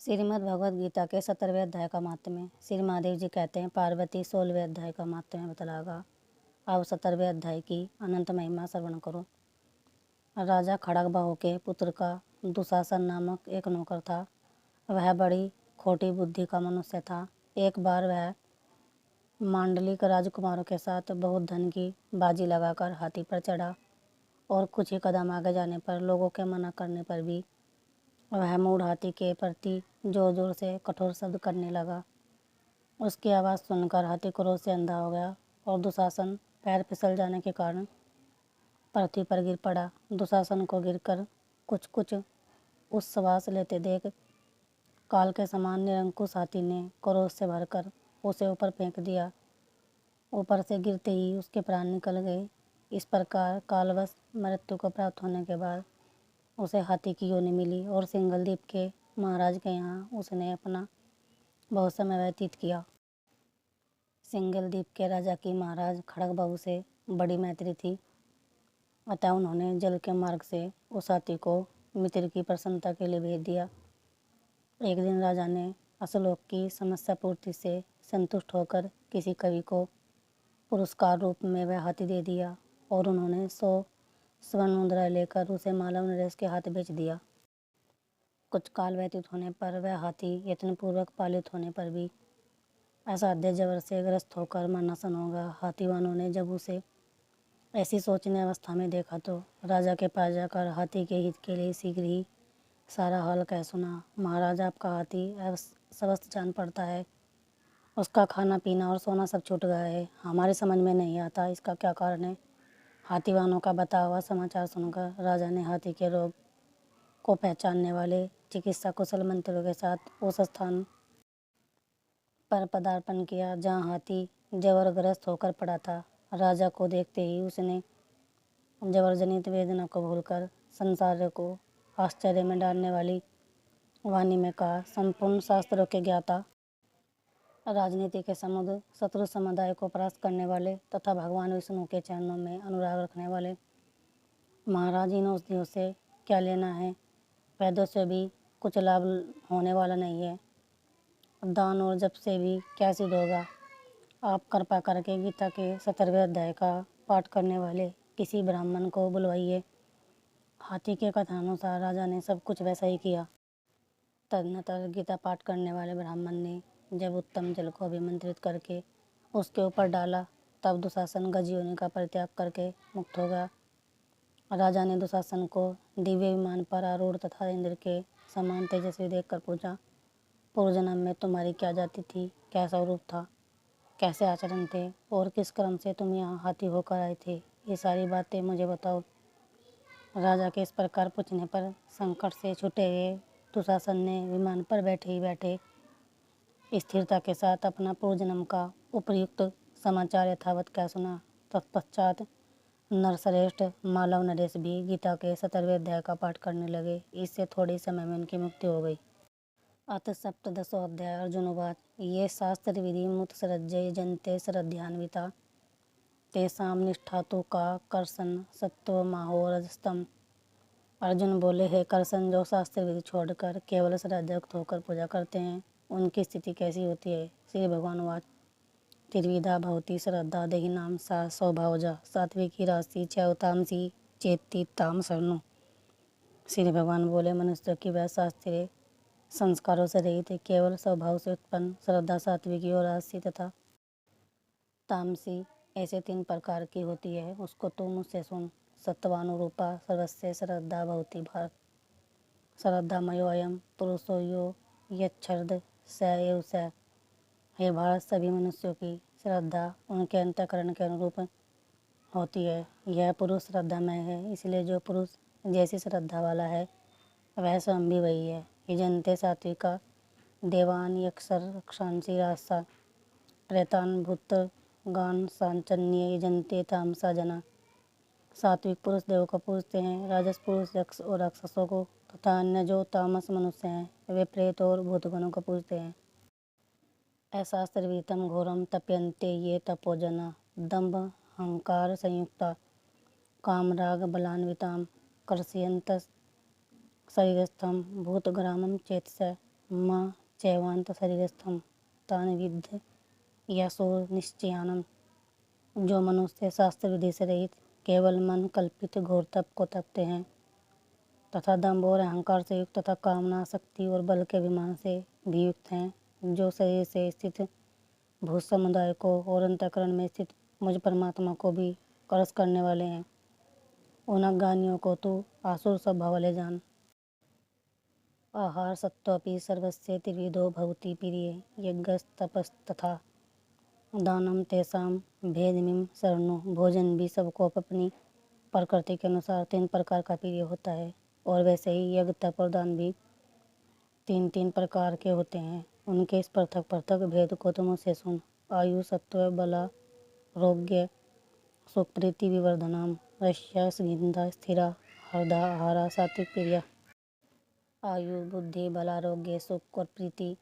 श्रीमद् भगवद गीता के 17वें अध्याय का महात्म्य। श्री महादेव जी कहते हैं, पार्वती 16वें अध्याय का महात्म्य बतलागा। अब 17वें अध्याय की अनंत महिमा श्रवण करो। राजा खड़गबाहु के पुत्र का दुशासन नामक एक नौकर था। वह बड़ी खोटी बुद्धि का मनुष्य था। एक बार वह मांडलिक राजकुमारों के साथ बहुत धन की बाजी लगाकर हाथी पर चढ़ा और कुछ ही कदम आगे जाने पर लोगों के मना करने पर भी वह मूढ़ हाथी के प्रति जोर जोर से कठोर शब्द करने लगा। उसकी आवाज़ सुनकर हाथी क्रोध से अंधा हो गया और दुशासन पैर फिसल जाने के कारण पृथ्वी पर गिर पड़ा। दुशासन को गिरकर कुछ कुछ उच्छ्वास लेते देख काल के समान निरंकुश हाथी ने क्रोध से भरकर उसे ऊपर फेंक दिया। ऊपर से गिरते ही उसके प्राण निकल गए। इस प्रकार कालवश मृत्यु को प्राप्त होने के बाद उसे हाथी की योनि मिली और सिंघल द्वीप के महाराज के यहाँ उसने अपना बहुत समय व्यतीत किया। सिंघल द्वीप के राजा की महाराज खड़गबाहु से बड़ी मैत्री थी, अतः उन्होंने जल के मार्ग से उस हाथी को मित्र की प्रसन्नता के लिए भेज दिया। एक दिन राजा ने असलोक की समस्या पूर्ति से संतुष्ट होकर किसी कवि को पुरस्कार रूप में वह हाथी दे दिया और उन्होंने 100 स्वर्ण मुद्रा लेकर उसे मालव नरेश के हाथ बेच दिया। कुछ काल व्यतीत होने पर वह हाथी यत्नपूर्वक पालित होने पर भी असाध्य जबर से ग्रस्त होकर मरणासन हो गया। हाथीवानों ने जब उसे ऐसी सोचने अवस्था में देखा तो राजा के पास जाकर हाथी के हित के लिए शीघ्र ही सारा हाल कह सुना। महाराज, आपका हाथी स्वस्थ जान पड़ता है। उसका खाना पीना और सोना सब छूट गया है। हमारे समझ में नहीं आता इसका क्या कारण है। हाथीवानों का बताया हुआ समाचार सुनकर राजा ने हाथी के रोग को पहचानने वाले चिकित्सा कुशल मंत्रियों के साथ उस स्थान पर पदार्पण किया जहाँ हाथी जबरग्रस्त होकर पड़ा था। राजा को देखते ही उसने जबरजनित वेदना को भूलकर संसार को आश्चर्य में डालने वाली वाणी में कहा, संपूर्ण शास्त्रों के ज्ञाता, राजनीति के समुद्र, शत्रु समुदाय को परास्त करने वाले तथा भगवान विष्णु के चरणों में अनुराग रखने वाले महाराज, इन औषधियों से क्या लेना है। वैद्यों से भी कुछ लाभ होने वाला नहीं है। दान और जप से भी क्या सिद्ध होगा। आप कृपा करके गीता के 17वें अध्याय का पाठ करने वाले किसी ब्राह्मण को बुलवाइए। हाथी के कथनानुसार राजा ने सब कुछ वैसा ही किया। तदनंतर गीता पाठ करने वाले ब्राह्मण ने जब उत्तम जल को अभिमंत्रित करके उसके ऊपर डाला तब दुशासन गजयोनि का परित्याग करके मुक्त हो गया। राजा ने दुशासन को दिव्य विमान पर आरूढ़ तथा इंद्र के समान तेजस्वी देखकर पूछा, पूर्व जन्म में तुम्हारी क्या जाति थी, कैसा रूप था, कैसे आचरण थे और किस क्रम से तुम यहाँ हाथी होकर आए थे, ये सारी बातें मुझे बताओ। राजा के इस प्रकार पूछने पर संकट से छूटे हुए दुशासन ने विमान पर बैठे ही बैठे स्थिरता के साथ अपना पूर्व जन्म का उपयुक्त समाचार यथावत कह सुना। तत्पश्चात नरश्रेष्ठ मालव नरेश भी गीता के 17वें अध्याय का पाठ करने लगे। इससे थोड़े समय में उनकी मुक्ति हो गई। अथ सप्तदशो अध्याय। अर्जुनोवाच, ये शास्त्र विधि मुत्सृज्य जनते श्रद्धान्विता तेषां निष्ठा तो का कर्षण सत्वमाहो रजस्तम। अर्जुन बोले, हे कर्षण, जो शास्त्र विधि छोड़कर केवल श्रद्धायुक्त होकर पूजा करते हैं उनकी स्थिति कैसी होती है। श्री भगवान वाच, त्रिविधा भवति श्रद्धा देहिनाम सा स्वभावजा सात्विकी राशि चैवतामसी चेत्ति ताम शरणु। श्री भगवान बोले, मनुष्य की वह शास्त्रीय संस्कारों से रहित केवल स्वभाव से उत्पन्न श्रद्धा सात्विकी और राशि तथा तामसी ऐसे 3 प्रकार की होती है, उसको तू मुझसे सुन। सत्वानुरूपा सर्वस्य श्रद्धा भवति भारत। श्रद्धामयो अयम पुरुषो यो यच्छ्रद्ध स एव स। हे भारत, सभी मनुष्यों की श्रद्धा उनके अंतःकरण के अनुरूप होती है। यह पुरुष श्रद्धामय है, इसलिए जो पुरुष जैसी श्रद्धा वाला है वह स्वयं भी वही है। यजन्ते सात्विका देवान यक्षर रक्षांसी रासा प्रेतान भूतगान सांचन्य यजन्ते तामसा जना। सात्विक पुरुष देवों को पूजते हैं, राजस पुरुष यक्ष और राक्षसों को तथा अन्य जो तामस मनुष्य हैं वे प्रेत और भूतगणों को पूजते हैं। अशास्त्रविहितं घोरम तप्यन्ते ये तपोजना दम्भ अहंकार संयुक्ता कामराग बलान्वितां कर्षयन्तः शरीरस्थं भूतग्रामं चेतसः। म चैवांत शरीरस्थम तान विद्ध यशो निश्चयानम। जो मनुष्य शास्त्र विधि से रहित केवल मन कल्पित घोर तप को तपते हैं तथा दंभ और अहंकार से युक्त तथा कामना शक्ति और बल के अभिमान से भी युक्त हैं, जो शरीर से स्थित भूत समुदाय को और अंतःकरण में स्थित मुझ परमात्मा को भी करस करने वाले हैं, उन अज्ञानियों को तू आसुर स्वभाव वाले जान। आहार सत्त्वपि सर्वस्य त्रिविधो भवति प्रिय यज्ञस्तपस्तथा दानम तेषां भेदमिम शरणो। भोजन भी सबको अपनी प्रकृति के अनुसार 3 प्रकार का प्रिय होता है, और वैसे ही यज्ञ तप और दान भी 3-3 प्रकार के होते हैं। उनके इस पृथक पृथक भेद को तुम मुझसे सुन। आयु सत्व बला रोग्य सुख प्रीति विवर्धनम रस्या स्निग्धा स्थिरा हरदा आहारा सात्विक प्रिया। आयु बुद्धि बल आरोग्य सुख और प्रीति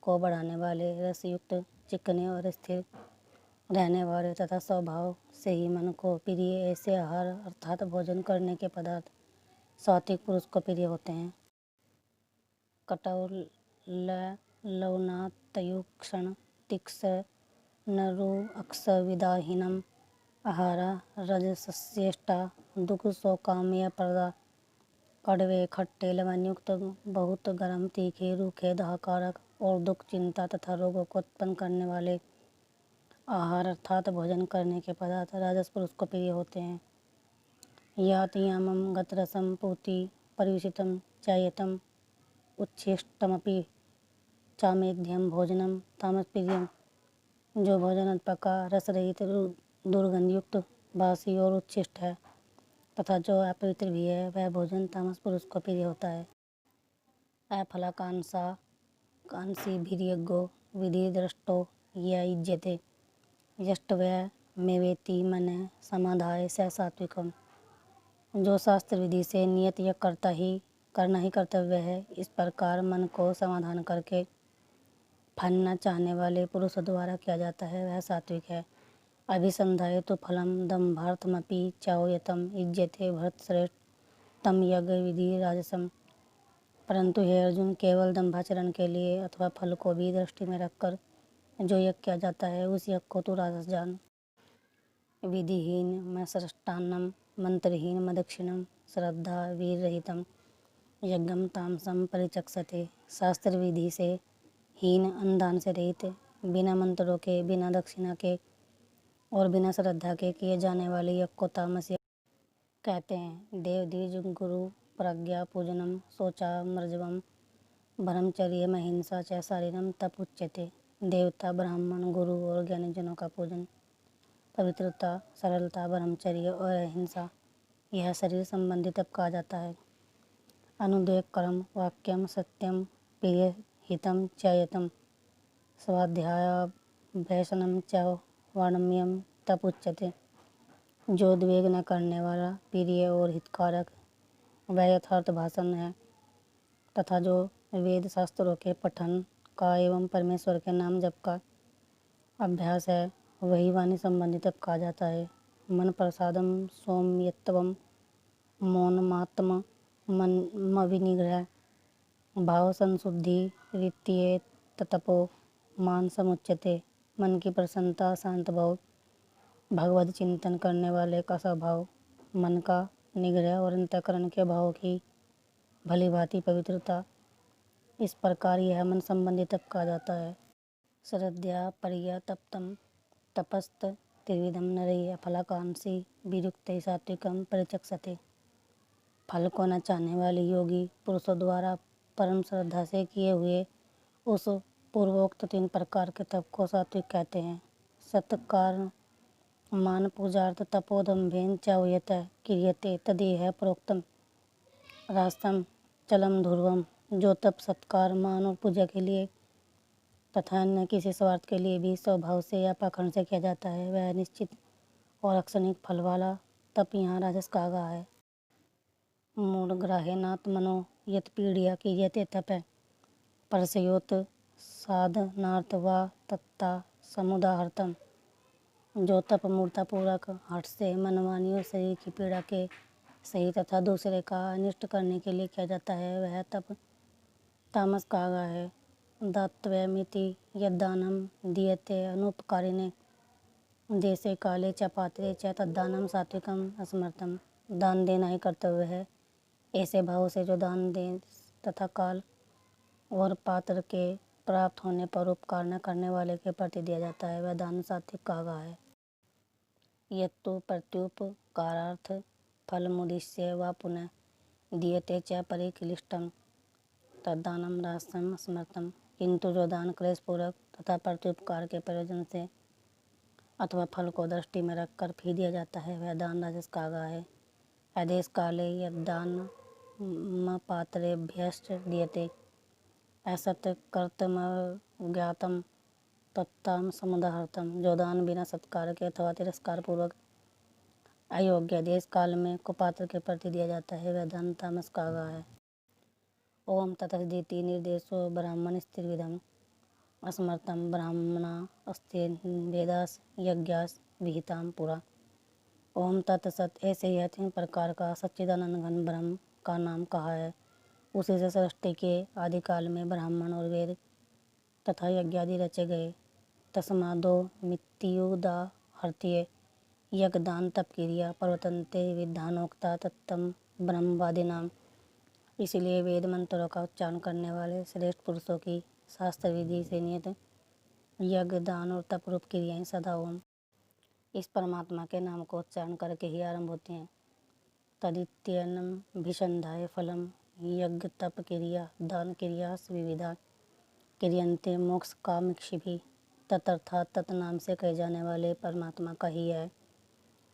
को बढ़ाने वाले, रसयुक्त चिकने और स्थिर रहने वाले तथा स्वभाव से ही मन को प्रिय ऐसे आहार अर्थात भोजन करने के पदार्थ सात्विक पुरुष को प्रिय होते हैं। कटौल लवणातयुक्षण तिक्ष नरु अक्ष विदाहीनम आहारा रजसस्येष्टा दुख शोकामय प्रदा। कड़वे खट्टे लवणयुक्त बहुत गर्म तीखे रूखे दाहकारक और दुख चिंता तथा रोगों को उत्पन्न करने वाले आहार अर्थात भोजन करने के पदार्थ राजस पुरुष को प्रिय होते हैं। यातयामम गतरसम पूति परिवेशितम चायतम उच्छिष्टमपि चामेध्यम भोजनम तामस प्रियम। जो भोजन अल्पका रस रहित दुर्गंधयुक्त बासी और उच्छिष्ट है तथा जो अपवित्र भी है, वह भोजन तामस पुरुष को प्रिय होता है। अफलाकांक्षा कांसी भीर्यज्ञो विधि दृष्टो युज्यते यष्टव्य मेवेति मन समाधाय स सात्विकम। जो शास्त्र विधि से नियत यज्ञ करना ही कर्तव्य है, इस प्रकार मन को समाधान करके फल न चाहने वाले पुरुष द्वारा किया जाता है, वह सात्विक है। अभिसंधाय तो फलम दम्भार्थमपि चाओयतम युज्यते भरतश्रेष्ठ तम यज्ञ विधि राजसम। परंतु हे अर्जुन, केवल दंभाचरण के लिए अथवा फल को भी दृष्टि में रखकर जो यज्ञ किया जाता है, उस यज्ञ को तू राजस जान। विधिहीन मसृष्टान्नम मंत्रहीन मदक्षिणम श्रद्धा वीररहितम यज्ञम तामसम परिचक्षते। शास्त्र विधि से हीन अनुदान से रहित बिना मंत्रों के बिना दक्षिणा के और बिना श्रद्धा के किए जाने वाले यज्ञ को तामस यज्ञ कहते हैं। देव द्विज गुरु प्रज्ञा पूजनम शोचा मर्जवम ब्रह्मचर्य महिंसा च शारीरम तप उच्यते। देवता ब्राह्मण गुरु और ज्ञानी जनों का पूजन, पवित्रता सरलता ब्रह्मचर्य और अहिंसा, यह शरीर संबंधी तप कहा जाता है। अनुदेक कर्म वाक्यम सत्यम प्रिय हितम चयतम स्वाध्यायाभ्यसनम च वाणम्यम तप उच्यते। जो उद्वेग न करने वाला प्रिय और हितकारक वह यथार्थ भाषण है तथा जो वेद शास्त्रों के पठन का एवं परमेश्वर के नाम जप का अभ्यास है, वही वाणी संबंधी तप कहा जाता है। मन प्रसादम सौम्यत्वम मौनमात्म मन विनिग्रह भाव संशुद्धि रीत्ये तपो मान समुच्यते। मन की प्रसन्नता शांत भाव भगवत चिंतन करने वाले का स्वभाव, मन का निग्रह और अंतःकरण के भाव की भली भांति पवित्रता, इस प्रकार यह मन संबंधी तप कहा जाता है। श्रद्धा परिया तप्तम तपस्त त्रिविधम नरय फलाकांक्षी वियुक्त सात्विकम परिचक्षते। फल को न चाहने वाले योगी पुरुषों द्वारा परम श्रद्धा से किए हुए उस पूर्वोक्त 3 प्रकार के तप को सात्विक कहते हैं। सत्कार मान पूजार्थ तपोदम्भेन चाउयत क्रियते तदेह प्रोक्तम रास्तम चलम ध्रुवम। जो तप सत्कार मान और पूजा के लिए तथा अन्य किसी स्वार्थ के लिए भी स्वभाव से या पाखंड से किया जाता है, वह निश्चित और अक्षणिक फल वाला तप यहाँ राजस कहा गया है। मूढ़ग्राहेनात्मनो यत पीड़िया क्रियते तप परसयोत साधनार्थ वा तत्ता समुदाहर्तम। जो तप मूर्तापूर्वक हठ से मनमानी और शरीर की पीड़ा के सही तथा दूसरे का अनिष्ट करने के लिए किया जाता है, वह तप तामस कागा है दातव्यमिति यद्दानं दीयते अनुपकारिणे देशे काले च पात्रे च तद्दानं सात्विकम असमर्थम। दान देना ही कर्तव्य है। ऐसे भाव से जो दान दे तथा काल और पात्र के प्राप्त होने पर उपकार न करने वाले के प्रति दिया जाता है वह दान सात्विक कागा है। यत्तु प्रत्युपकारार्थ फलमुद्दिश्य व पुनः दीयते च परिक्लिष्टम तद्दानं रहस्यम समर्थम। किंतु जो दान क्लेशपूर्वक तथा प्रत्युपकार के प्रयोजन से अथवा फल को दृष्टि में रखकर फी दिया जाता है वह दान राजस कागा है। आदेश काले यद्दान पात्रेभ्यश्च दीयते असत कर्तमज्ञातम तत्ताम समुदाहर्तम। जो दान बिना सत्कार के अथवा तिरस्कार पूर्वक अयोग्य देश काल में कुपात्र के प्रति दिया जाता है वह दान तामस कागा है। ओम ततस्दिति निर्देशो ब्राह्मण स्त्रीविधम असमर्थम ब्राह्मणा अस्ते वेदास यज्ञास विहिताम पुरा। ओम तत्सत। ऐसे यह 3 प्रकार का सच्चिदानंद घन ब्रह्म का नाम कहा है। उसी से सृष्टि के आदिकाल में ब्राह्मण और वेद तथा यज्ञ आदि रचे गए। तस्मादो मित्युदाहर्त्य यज्ञ दान तप क्रिया प्रवर्तन्ते विधानोक्ता तत्तम ब्रह्मवादिनाम। इसलिए वेद मंत्रों का उच्चारण करने वाले श्रेष्ठ पुरुषों की शास्त्र विधि से नियत यज्ञ दान और तप रूप क्रियाएं सदा ओम इस परमात्मा के नाम को उच्चारण करके ही आरंभ होती हैं। तदित्यनम भिषंधाय फलम यज्ञ तप क्रिया दान क्रिया विविधा क्रियंते मोक्ष कामिक्षिभि। तदर्थात तत्नाम से कहे जाने वाले परमात्मा का ही है।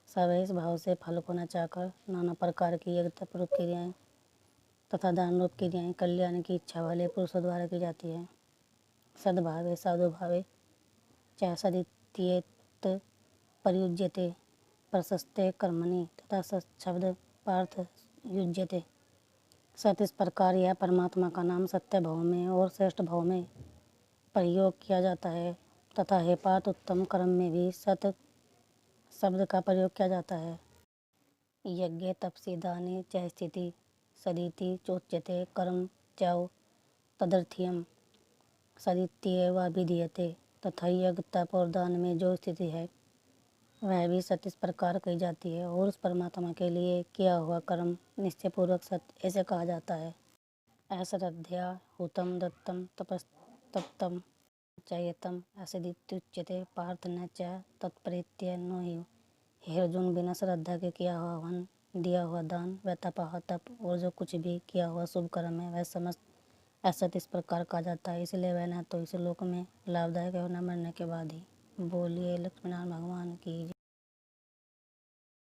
सब इस भाव से फल को न चाहकर नाना प्रकार की यज्ञ तप रूप क्रियाएं तथा दान रूप क्रियाएं कल्याण की इच्छा वाले पुरुषों द्वारा की जाती है। सद्भावे साधुभावे च सदित्येत प्रयुज्यते प्रशस्ते कर्मणि तथा सत्शब्द पार्थ युज्यते। सत इस प्रकार यह परमात्मा का नाम सत्य भाव में और श्रेष्ठ भाव में प्रयोग किया जाता है तथा हे पार्थ उत्तम कर्म में भी सत शब्द का प्रयोग किया जाता है। यज्ञ तपसि दाने च स्थिति सदिति चोच्यते कर्म चौ तदर्थीयम सदित्येवाभिधीयते। तथा यज्ञ तप और दान में जो स्थिति है वह भी सत्य इस प्रकार कही जाती है और उस परमात्मा के लिए किया हुआ कर्म निश्चयपूर्वक सत्य ऐसे कहा जाता है। अश्रद्धया हुतम दत्तम तपस्तप्तम चयतम असदित्युच्यते पार्थ न च तत्प्रेत्य नो ही। हे अर्जुन बिना श्रद्धा के किया हुआ हवन दिया हुआ दान व तपा तप और जो कुछ भी किया हुआ शुभ कर्म है वह समस्त असत इस प्रकार कहा जाता है। इसलिए वह न तो इस लोक में लाभदायक है और न मरने के बाद ही। बोलिए लक्ष्मीनारायण भगवान की।